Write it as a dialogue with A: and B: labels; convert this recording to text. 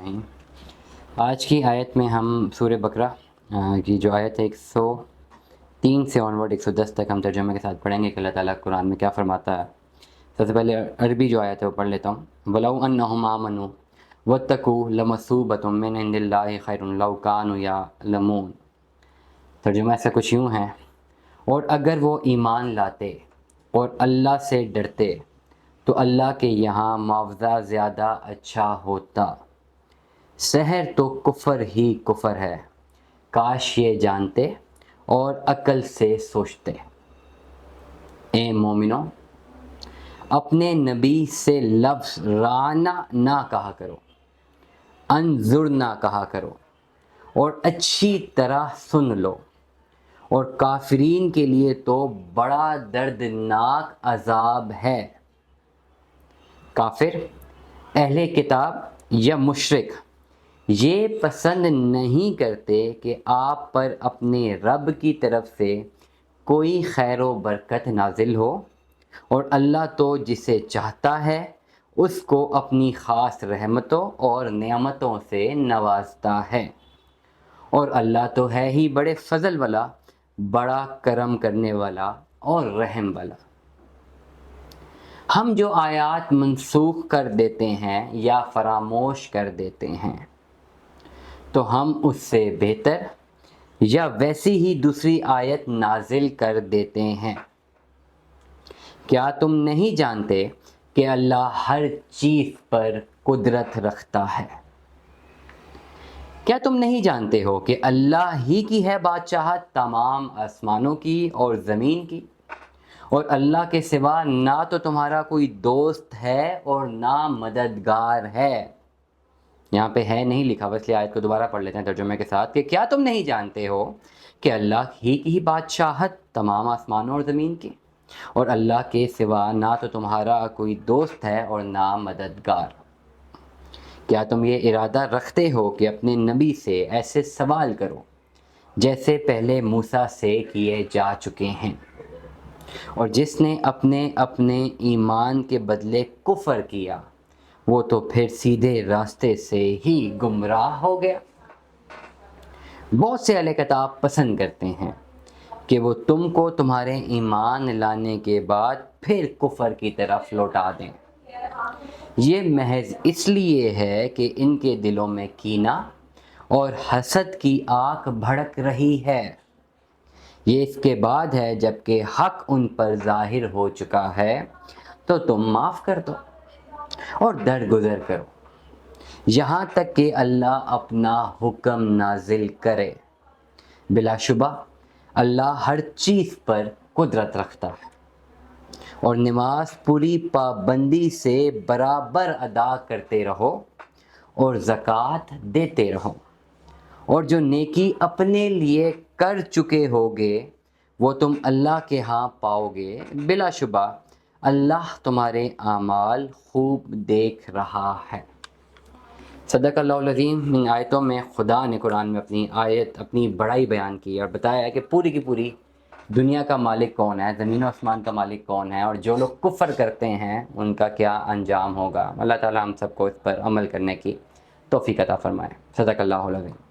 A: الرحیم۔ آج کی آیت میں ہم سورہ بقرہ کی جو آیت ہے 103 سے آنورڈ 110 تک ہم ترجمے کے ساتھ پڑھیں گے کہ اللہ تعالیٰ قرآن میں کیا فرماتا ہے۔ سب سے پہلے عربی جو آیت ہے وہ پڑھ لیتا ہوں۔ وَلَوْ أَنَّهُمْ آمَنُوا وَاتَّقُوا لَمَثُوبَةٌ مِّنْ عِندِ اللَّهِ خَيْرٌ لَوْ كَانُوا يَعْلَمُونَ۔ ترجمہ ایسا کچھ یوں ہے، اور اگر وہ ایمان لاتے اور اللہ سے ڈرتے تو اللہ کے یہاں معاوضہ زیادہ اچھا ہوتا۔ سحر تو کفر ہی کفر ہے، کاش یہ جانتے اور عقل سے سوچتے۔ اے مومنو، اپنے نبی سے لفظ رانا نہ کہا کرو، انظر نہ کہا کرو، اور اچھی طرح سن لو، اور کافرین کے لیے تو بڑا دردناک عذاب ہے۔ کافر، اہل کتاب یا مشرک یہ پسند نہیں کرتے کہ آپ پر اپنے رب کی طرف سے کوئی خیر و برکت نازل ہو، اور اللہ تو جسے چاہتا ہے اس کو اپنی خاص رحمتوں اور نعمتوں سے نوازتا ہے، اور اللہ تو ہے ہی بڑے فضل والا، بڑا کرم کرنے والا اور رحم والا۔ ہم جو آیات منسوخ کر دیتے ہیں یا فراموش کر دیتے ہیں تو ہم اس سے بہتر یا ویسی ہی دوسری آیت نازل کر دیتے ہیں۔ کیا تم نہیں جانتے کہ اللہ ہر چیز پر قدرت رکھتا ہے؟ کیا تم نہیں جانتے ہو کہ اللہ ہی کی ہے بادشاہت تمام آسمانوں کی اور زمین کی، اور اللہ کے سوا نہ تو تمہارا کوئی دوست ہے اور نہ مددگار ہے۔ یہاں پہ ہے نہیں لکھا، بس یہ آیت کو دوبارہ پڑھ لیتے ہیں ترجمے کے ساتھ کہ کیا تم نہیں جانتے ہو کہ اللہ ہی کی بادشاہت تمام آسمانوں اور زمین کی، اور اللہ کے سوا نہ تو تمہارا کوئی دوست ہے اور نہ مددگار۔ کیا تم یہ ارادہ رکھتے ہو کہ اپنے نبی سے ایسے سوال کرو جیسے پہلے موسیٰ سے کیے جا چکے ہیں، اور جس نے اپنے ایمان کے بدلے کفر کیا وہ تو پھر سیدھے راستے سے ہی گمراہ ہو گیا۔ بہت سے اہل کتاب پسند کرتے ہیں کہ وہ تم کو تمہارے ایمان لانے کے بعد پھر کفر کی طرف لوٹا دیں۔ یہ محض اس لیے ہے کہ ان کے دلوں میں کینہ اور حسد کی آگ بھڑک رہی ہے۔ یہ اس کے بعد ہے جب کہ حق ان پر ظاہر ہو چکا ہے، تو تم معاف کر دو اور درگزر کرو یہاں تک کہ اللہ اپنا حکم نازل کرے۔ بلا شبہ اللہ ہر چیز پر قدرت رکھتا ہے، اور نماز پوری پابندی سے برابر ادا کرتے رہو اور زکوٰۃ دیتے رہو، اور جو نیکی اپنے لیے کر چکے ہوگے وہ تم اللہ کے ہاں پاؤ گے۔ بلا شبہ اللہ تمہارے اعمال خوب دیکھ رہا ہے۔ صدق اللہ العظیم۔ ان آیتوں میں خدا نے قرآن میں اپنی بڑائی بیان کی اور بتایا ہے کہ پوری کی پوری دنیا کا مالک کون ہے، زمین و آسمان کا مالک کون ہے، اور جو لوگ کفر کرتے ہیں ان کا کیا انجام ہوگا۔ اللہ تعالیٰ ہم سب کو اس پر عمل کرنے کی توفیق عطا فرمائے۔ صدق اللہ العظیم۔